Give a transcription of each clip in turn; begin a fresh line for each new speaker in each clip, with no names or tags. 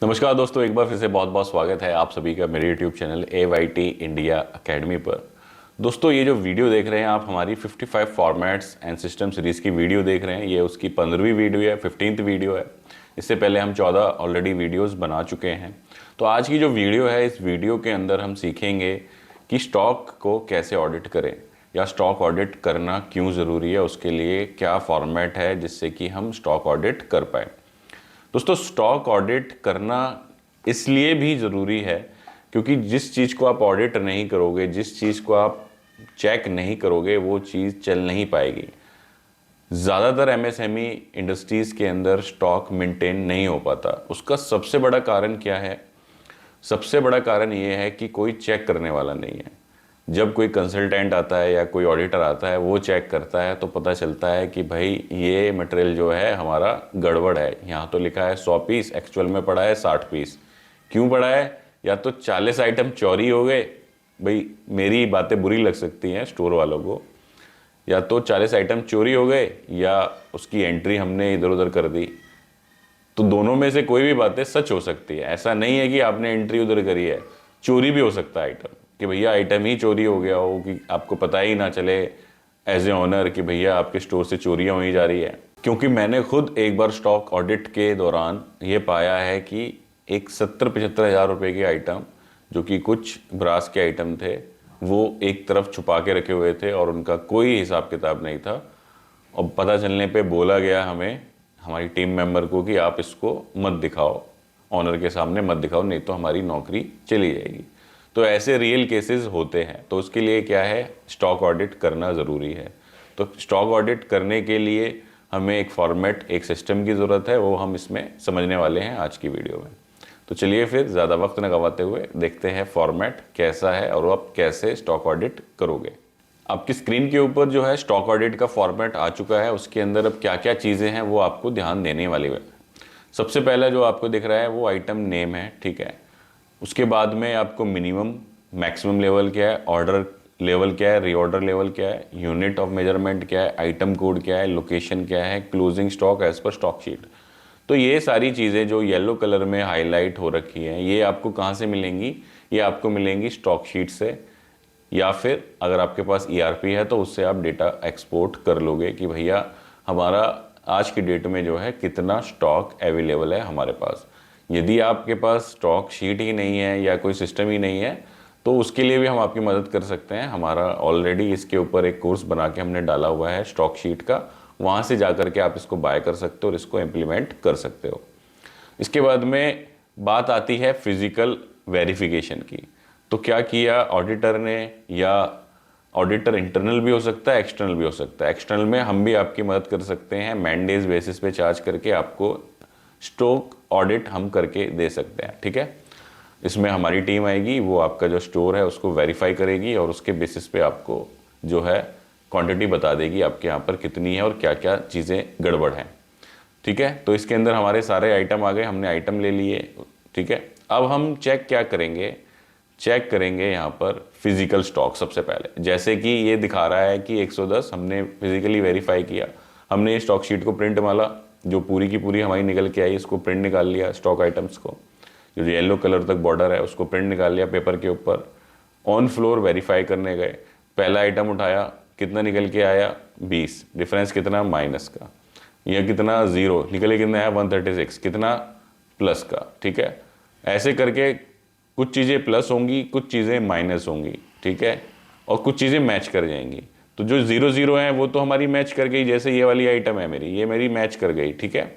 नमस्कार दोस्तों, एक बार फिर से बहुत बहुत स्वागत है आप सभी का मेरे YouTube channel AYT India academy पर। दोस्तों, ये जो वीडियो देख रहे हैं आप, हमारी 55 फॉर्मेट्स एंड सिस्टम सीरीज़ की वीडियो देख रहे हैं। ये उसकी 15वीं वीडियो है, 15th वीडियो है। इससे पहले हम 14 ऑलरेडी वीडियोस बना चुके हैं। तो आज की जो वीडियो है, इस वीडियो के अंदर हम सीखेंगे कि स्टॉक को कैसे ऑडिट करें या स्टॉक ऑडिट करना क्यों ज़रूरी है, उसके लिए क्या फॉर्मेट है जिससे कि हम स्टॉक ऑडिट कर पाए। दोस्तों, स्टॉक ऑडिट करना इसलिए भी ज़रूरी है क्योंकि जिस चीज़ को आप ऑडिट नहीं करोगे, जिस चीज़ को आप चेक नहीं करोगे, वो चीज़ चल नहीं पाएगी। ज़्यादातर एमएसएमई इंडस्ट्रीज़ के अंदर स्टॉक मेंटेन नहीं हो पाता। उसका सबसे बड़ा कारण क्या है? सबसे बड़ा कारण ये है कि कोई चेक करने वाला नहीं है। जब कोई कंसल्टेंट आता है या कोई ऑडिटर आता है, वो चेक करता है तो पता चलता है कि भाई ये मटेरियल जो है हमारा गड़बड़ है। यहाँ तो लिखा है 100 पीस, एक्चुअल में पड़ा है 60 पीस। क्यों पड़ा है? या तो 40 आइटम चोरी हो गए। भाई मेरी बातें बुरी लग सकती हैं स्टोर वालों को, या तो 40 आइटम चोरी हो गए या उसकी एंट्री हमने इधर उधर कर दी। तो दोनों में से कोई भी बातें सच हो सकती है। ऐसा नहीं है कि आपने एंट्री उधर करी है, चोरी भी हो सकता है आइटम, कि भैया आइटम ही चोरी हो गया हो कि आपको पता ही ना चले एज ए ऑनर कि भैया आपके स्टोर से चोरियां हुई जा रही है। क्योंकि मैंने खुद एक बार स्टॉक ऑडिट के दौरान ये पाया है कि एक 70-75 हज़ार रुपये के आइटम, जो कि कुछ ब्रास के आइटम थे, वो एक तरफ छुपा के रखे हुए थे और उनका कोई हिसाब किताब नहीं था। और पता चलने पे बोला गया हमें, हमारी टीम मेंबर को, कि आप इसको मत दिखाओ, ऑनर के सामने मत दिखाओ, नहीं तो हमारी नौकरी चली जाएगी। तो ऐसे रियल केसेस होते हैं। तो उसके लिए क्या है, स्टॉक ऑडिट करना ज़रूरी है। तो स्टॉक ऑडिट करने के लिए हमें एक फॉर्मेट, एक सिस्टम की ज़रूरत है, वो हम इसमें समझने वाले हैं आज की वीडियो में। तो चलिए फिर ज़्यादा वक्त न गवाते हुए देखते हैं फॉर्मेट कैसा है और आप कैसे स्टॉक ऑडिट करोगे। आपकी स्क्रीन के ऊपर जो है स्टॉक ऑडिट का फॉर्मेट आ चुका है। उसके अंदर अब क्या क्या चीज़ें हैं वो आपको ध्यान देने वाली है। सबसे पहला जो आपको दिख रहा है वो आइटम नेम है, ठीक है। उसके बाद में आपको मिनिमम, मैक्सिमम लेवल क्या है, ऑर्डर लेवल क्या है, रीऑर्डर लेवल क्या है, यूनिट ऑफ मेजरमेंट क्या है, आइटम कोड क्या है, लोकेशन क्या है, closing stock as per stock sheet. तो ये सारी चीज़ें जो येलो कलर में हाईलाइट हो रखी हैं, ये आपको कहाँ से मिलेंगी? ये आपको मिलेंगी स्टॉक शीट से, या फिर अगर आपके पास ईआरपी है तो उससे आप डेटा एक्सपोर्ट कर लोगे कि भैया हमारा आज की डेट में जो है कितना स्टॉक अवेलेबल है हमारे पास। यदि आपके पास स्टॉक शीट ही नहीं है या कोई सिस्टम ही नहीं है, तो उसके लिए भी हम आपकी मदद कर सकते हैं। हमारा ऑलरेडी इसके ऊपर एक कोर्स बना के हमने डाला हुआ है स्टॉक शीट का, वहाँ से जा कर के आप इसको बाय कर सकते हो और इसको इम्प्लीमेंट कर सकते हो। इसके बाद में बात आती है फिजिकल वेरिफिकेशन की। तो क्या किया ऑडिटर ने, या ऑडिटर इंटरनल भी हो सकता है, एक्सटर्नल भी हो सकता है। एक्सटर्नल में हम भी आपकी मदद कर सकते हैं, मैंडेज बेसिस पे चार्ज करके आपको स्टॉक ऑडिट हम करके दे सकते हैं, ठीक है। इसमें हमारी टीम आएगी, वो आपका जो स्टोर है उसको वेरीफाई करेगी और उसके बेसिस पे आपको जो है क्वांटिटी बता देगी आपके यहाँ पर कितनी है और क्या क्या चीज़ें गड़बड़ हैं, ठीक है। तो इसके अंदर हमारे सारे आइटम आ गए, हमने आइटम ले लिए, ठीक है। अब हम चेक क्या करेंगे? चेक करेंगे यहाँ पर फिजिकल स्टॉक सबसे पहले। जैसे कि ये दिखा रहा है कि 110 हमने फिजिकली वेरीफाई किया, हमने ये स्टॉक शीट को प्रिंट मारा, जो पूरी की पूरी हमारी निकल के आई, इसको प्रिंट निकाल लिया, स्टॉक आइटम्स को, जो येलो कलर तक बॉर्डर है उसको प्रिंट निकाल लिया पेपर के ऊपर। ऑन फ्लोर वेरीफाई करने गए, पहला आइटम उठाया, कितना निकल के आया? 20। डिफरेंस कितना? माइनस का। यह कितना? 0। निकले कितना है? 136। कितना? प्लस का, ठीक है। ऐसे करके कुछ चीज़ें प्लस होंगी, कुछ चीज़ें माइनस होंगी, ठीक है, और कुछ चीज़ें मैच कर जाएंगी। तो जो 0-0 हैं वो तो हमारी मैच कर गई, जैसे ये वाली आइटम है मेरी, ये मेरी मैच कर गई, ठीक है।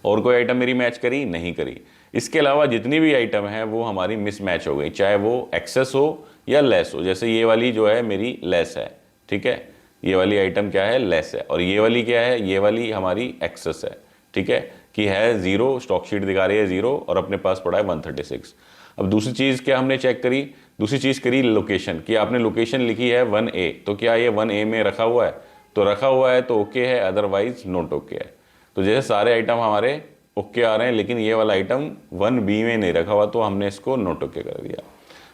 और कोई आइटम मेरी मैच करी? नहीं करी। इसके अलावा जितनी भी आइटम है वो हमारी मिस मैच हो गई, चाहे वो एक्सेस हो या लेस हो। जैसे ये वाली जो है मेरी लेस है, ठीक है, ये वाली आइटम क्या है? लेस है। और ये वाली क्या है? ये वाली हमारी एक्सेस है, ठीक है, कि है 0, स्टॉक शीट दिखा रही है 0 और अपने पास पड़ा है 136। अब दूसरी चीज़ क्या हमने चेक करी? दूसरी चीज़ करी लोकेशन, कि आपने लोकेशन लिखी है 1A, तो क्या ये 1A में रखा हुआ है? तो रखा हुआ है तो ओके है, अदरवाइज नोट ओके है। तो जैसे सारे आइटम हमारे ओके आ रहे हैं, लेकिन ये वाला आइटम 1B में नहीं रखा हुआ, तो हमने इसको नोट ओके कर दिया।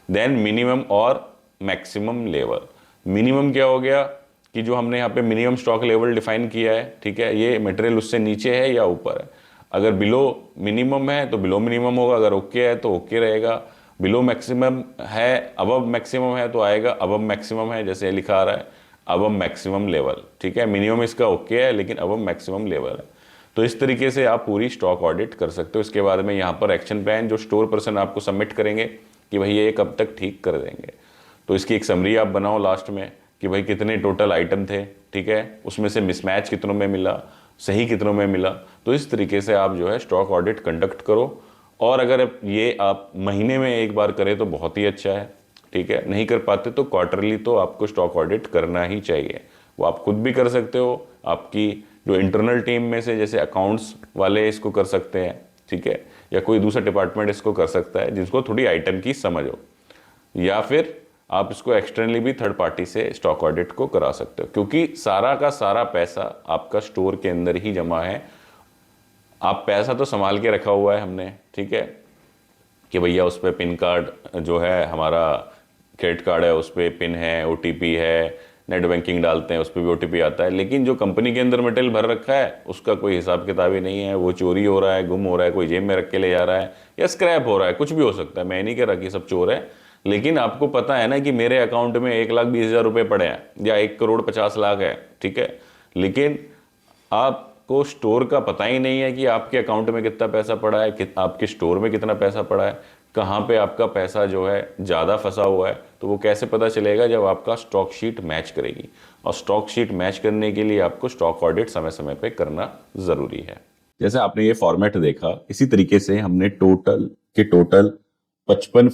देन मिनिमम और मैक्सिमम लेवल। मिनिमम क्या हो गया? कि जो हमने यहाँ पे मिनिमम स्टॉक लेवल डिफाइन किया है, ठीक है, ये मटेरियल उससे नीचे है या ऊपर है। अगर बिलो मिनिमम है तो बिलो मिनिमम होगा, अगर ओके है तो ओके रहेगा, बिलो मैक्सिमम है, अबव मैक्सिमम है तो आएगा अबव मैक्सिमम है, जैसे लिखा आ रहा है अबव मैक्सिमम लेवल, ठीक है। मिनिमम इसका ओके है लेकिन अबव मैक्सिमम लेवल है। तो इस तरीके से आप पूरी स्टॉक ऑडिट कर सकते हो। इसके बाद में यहाँ पर एक्शन प्लान जो स्टोर पर्सन आपको सबमिट करेंगे कि भाई ये कब तक ठीक कर देंगे, तो इसकी एक समरी आप बनाओ लास्ट में कि भाई कितने टोटल आइटम थे, ठीक है, उसमें से मिसमैच कितनों में मिला, सही कितनों में मिला। तो इस तरीके से आप जो है स्टॉक ऑडिट कंडक्ट करो। और अगर ये आप महीने में एक बार करें तो बहुत ही अच्छा है, ठीक है। नहीं कर पाते तो क्वार्टरली तो आपको स्टॉक ऑडिट करना ही चाहिए। वो आप खुद भी कर सकते हो, आपकी जो इंटरनल टीम में से जैसे अकाउंट्स वाले इसको कर सकते हैं, ठीक है, या कोई दूसरा डिपार्टमेंट इसको कर सकता है जिसको थोड़ी आइटम की समझ हो, या फिर आप इसको एक्सटर्नली भी थर्ड पार्टी से स्टॉक ऑडिट को करा सकते हो, क्योंकि सारा का सारा पैसा आपका स्टोर के अंदर ही जमा है। आप पैसा तो संभाल के रखा हुआ है हमने, ठीक है, कि भैया उस पर पिन कार्ड जो है हमारा क्रेडिट कार्ड है, उस पर पिन है, ओटीपी है, नेट बैंकिंग डालते हैं उस पर भी ओटीपी आता है, लेकिन जो कंपनी के अंदर मटेरियल भर रखा है उसका कोई हिसाब किताब ही नहीं है। वो चोरी हो रहा है, गुम हो रहा है, कोई जेब में रख के ले जा रहा है, या स्क्रैप हो रहा है, कुछ भी हो सकता है। मैं नहीं कह रहा कि सब चोर है, लेकिन आपको पता है ना कि मेरे अकाउंट में 1,20,000 रुपये पड़े हैं या 1,50,00,000 है, ठीक है, लेकिन आपको स्टोर का पता ही नहीं है कि आपके अकाउंट में कितना पैसा पड़ा है, आपके स्टोर में कितना पैसा पड़ा है, कहाँ पे आपका पैसा जो है ज़्यादा फंसा हुआ है। तो वो कैसे पता चलेगा? जब आपका स्टॉक शीट मैच करेगी, और स्टॉक शीट मैच करने के लिए आपको स्टॉक ऑडिट समय समय पे करना ज़रूरी है। जैसे आपने ये फॉर्मेट देखा, इसी तरीके से हमने टोटल 55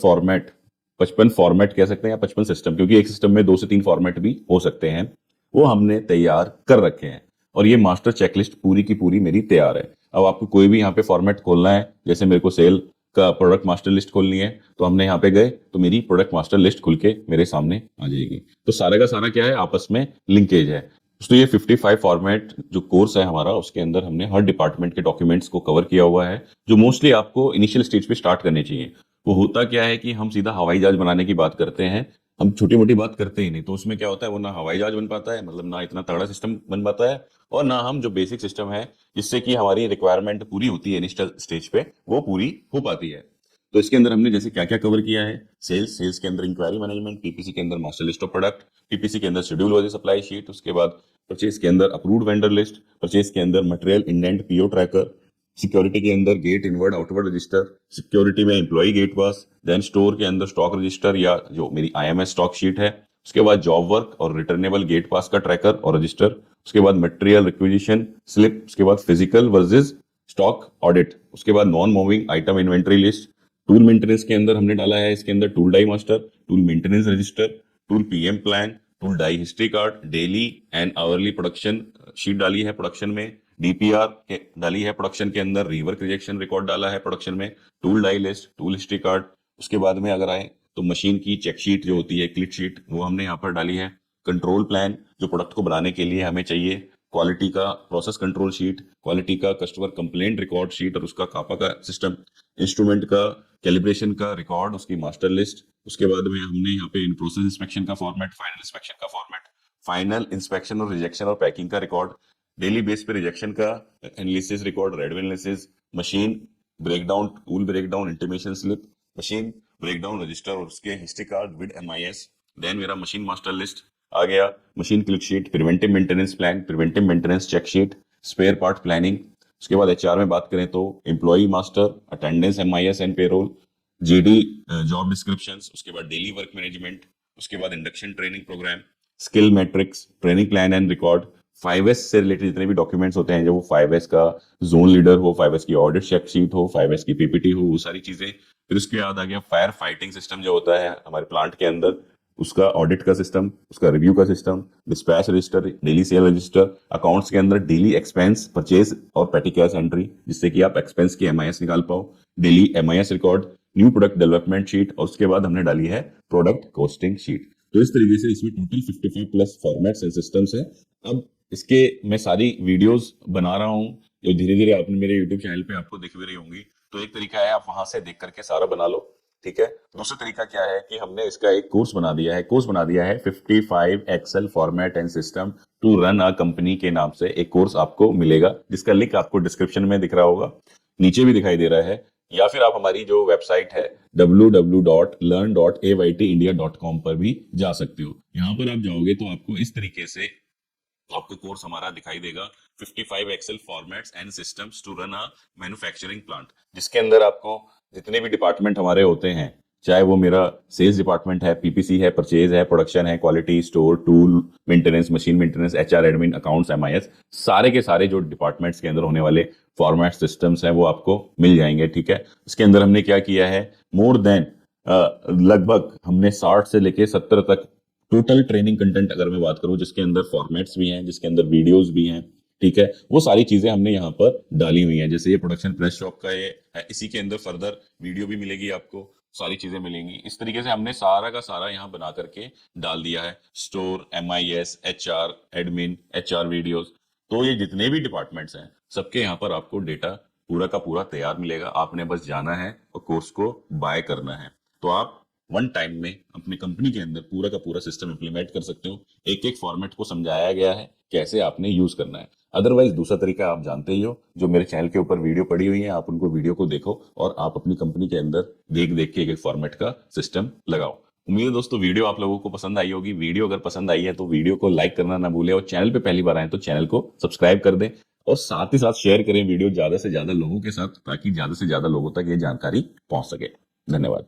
फॉर्मेट कह सकते हैं या 55 सिस्टम, क्योंकि एक सिस्टम में 2 से 3 फॉर्मेट भी हो सकते हैं, वो हमने तैयार कर रखे हैं। और ये मास्टर चेकलिस्ट पूरी की पूरी मेरी तैयार है। अब आपको कोई भी यहाँ पे फॉर्मेट खोलना है, जैसे मेरे को सेल का प्रोडक्ट मास्टर लिस्ट खोलनी है, तो हमने यहाँ पे गए तो मेरी प्रोडक्ट मास्टर लिस्ट खुल के मेरे सामने आ जाएगी। तो सारा का सारा क्या है, आपस में लिंकेज है। तो ये 55 फॉर्मेट जो कोर्स है हमारा, उसके अंदर हमने हर डिपार्टमेंट के डॉक्यूमेंट्स को कवर किया हुआ है, जो मोस्टली आपको इनिशियल स्टेज पे स्टार्ट करने चाहिए। वो होता क्या है कि हम सीधा हवाई जहाज बनाने की बात करते हैं, हम छोटी मोटी बात करते ही नहीं। तो उसमें क्या होता है, वो ना हवाई जहाज बन पाता है, मतलब ना इतना तगड़ा सिस्टम बन पाता है, और ना हम जो बेसिक सिस्टम है जिससे कि हमारी रिक्वायरमेंट पूरी होती है इनिशियल स्टेज पे, वो पूरी हो पाती है। तो इसके अंदर हमने जैसे क्या क्या कवर किया है, सेल्स के अंदर इंक्वायरी मैनेजमेंट, पीपीसी के अंदर master list of product, PPC के अंदर शेड्यूल वाली सप्लाई शीट, उसके बाद परचेज के अंदर अप्रूव्ड वेंडर लिस्ट, परचेज के अंदर material indent PO tracker, security के अंदर gate inward outward register, security में employ gate pass, then store के अंदर स्टॉक रजिस्टर या जो मेरी आईएमएस स्टॉक शीट है, उसके बाद जॉब वर्क और रिटर्नेबल गेट पास का ट्रैकर और रजिस्टर, उसके बाद मटेरियल रिक्विजिशन स्लिप, उसके बाद फिजिकल वर्सेस स्टॉक ऑडिट, उसके बाद non moving item inventory list. Tool maintenance के अंदर हमने डाला है इसके अंदर tool die master, tool maintenance register, tool PM plan, tool die history card, daily and hourly production sheet डाली है प्रोडक्शन में, डीपीआर डाली है प्रोडक्शन के अंदर, रीवर्क रिजेक्शन रिकॉर्ड डाला है प्रोडक्शन में, tool die list, tool history card. उसके बाद में अगर आए तो मशीन की चेक शीट जो होती है, क्लिट शीट, वो हमने यहाँ पर डाली है। कंट्रोल प्लान जो प्रोडक्ट को बनाने के लिए हमें चाहिए, क्वालिटी का प्रोसेस कंट्रोल शीट, क्वालिटी का कस्टमर कंप्लेंट रिकॉर्ड शीट और उसका कापा का सिस्टम, इंस्ट्रूमेंट का कैलिब्रेशन का रिकॉर्ड, उसकी मास्टर लिस्ट। उसके बाद में हमने यहाँ पे इन प्रोसेस इंस्पेक्शन का फॉर्मेट, फाइनल इंस्पेक्शन का फॉर्मेट, फाइनल इंस्पेक्शन और रिजेक्शन और पैकिंग का रिकॉर्ड, डेली बेस पे रिजेक्शन का analysis record, red bin analysis, machine breakdown, tool breakdown intimation slip, machine breakdown register और उसके history card with MIS. Then मेरा मशीन मास्टर लिस्ट आ गया, machine click sheet, preventive maintenance plan, preventive maintenance check sheet, spare part planning. उसके बाद HR में बात करें तो employ master, attendance MIS and payroll, JD job descriptions, उसके बाद डेली वर्क मैनेजमेंट, उसके बाद induction training programme, skill matrix, training plan and record, 5S से रिलेटेड जितने भी डॉक्यूमेंट्स होते हैं, जो वो 5S का जोन लीडर हो, 5S की ऑडिट चेक शीट हो, 5S की पीपीटी हो, वो सारी चीजें। फिर उसके बाद आ गया फायर फाइटिंग सिस्टम जो होता है हमारे प्लांट के अंदर, उसका ऑडिट का सिस्टम, उसका रिव्यू का system, dispatch register, daily cell register, accounts के अंदर डेली एक्सपेंस, परचेज और पेटी कैश एंट्री, जिससे कि आप एक्सपेंस की एमआईएस निकाल पाओ, daily MIS record, new product development sheet, और उसके बाद हमने डाली है प्रोडक्ट कॉस्टिंग शीट। तो इस तरीके से इसमें total 55 plus formats and systems है। अब इसके मैं सारी वीडियोस बना रहा हूँ, जो धीरे धीरे आपने मेरे यूट्यूब चैनल पे आपको दिख भी रही होंगी। तो एक तरीका है, आप वहां से देख करके सारा बना लो, ठीक है। दूसरा तरीका क्या है कि हमने इसका एक कोर्स बना दिया है, 55 excel format and system to run a company के नाम से एक कोर्स आपको मिलेगा, जिसका लिंक आपको डिस्क्रिप्शन में दिख रहा होगा, नीचे भी दिखाई दे रहा है, या फिर आप हमारी जो वेबसाइट है www.learn.aytindia.com पर भी जा सकते हो। यहाँ पर आप जाओगे तो आपको इस तरीके से आपको कोर्स हमारा दिखाई देगा, 55 excel formats and systems to run a manufacturing plant, जिसके अंदर आपको जितने भी डिपार्टमेंट हमारे होते हैं, चाहे वो मेरा सेल्स डिपार्टमेंट है, पीपीसी है, परचेज है, प्रोडक्शन है, quality, store, tool maintenance, machine maintenance, HR, admin, accounts, MIS, सारे के सारे जो डिपार्टमेंट्स के अंदर होने वाले फॉर्मेट सिस्टम्स हैं वो आपको मिल जाएंगे। ठीक है। इसके अंदर हमने क्या किया है, मोर देन लगभग हमने 60 से लेके 70 तक टोटल ट्रेनिंग कंटेंट अगर मैं बात करूं, जिसके अंदर फॉर्मेट्स भी हैं, जिसके अंदर वीडियोस भी हैं, ठीक है, वो सारी चीजें हमने यहाँ पर डाली हुई हैं। जैसे ये प्रोडक्शन प्रेस शॉप का ये है, इसी के अंदर फर्दर वीडियो भी मिलेगी आपको, सारी चीजें मिलेंगी। इस तरीके से हमने सारा का सारा यहाँ बना करके डाल दिया है, store, MIS, HR, admin, HR videos. तो ये जितने भी डिपार्टमेंट्स हैं सबके यहाँ पर आपको डेटा पूरा का पूरा तैयार मिलेगा, आपने बस जाना है और कोर्स को बाय करना है। तो आप वन टाइम में अपनी कंपनी के अंदर पूरा का पूरा सिस्टम इंप्लीमेंट कर सकते हो। एक एक फॉर्मेट को समझाया गया है कैसे आपने यूज करना है। अदरवाइज दूसरा तरीका आप जानते ही हो, जो मेरे चैनल के ऊपर वीडियो पड़ी हुई है, आप उनको वीडियो को देखो और आप अपनी कंपनी के अंदर देख देख के एक एक फॉर्मेट का सिस्टम लगाओ। उम्मीद है दोस्तों वीडियो आप लोगों को पसंद आई होगी। वीडियो अगर पसंद आई है तो वीडियो को लाइक करना ना भूलें, और चैनल पे पहली बार आए तो चैनल को सब्सक्राइब कर दें, और साथ ही साथ शेयर करें वीडियो ज्यादा से ज्यादा लोगों के साथ, ताकि ज्यादा से ज्यादा लोगों तक ये जानकारी पहुंच सके। धन्यवाद।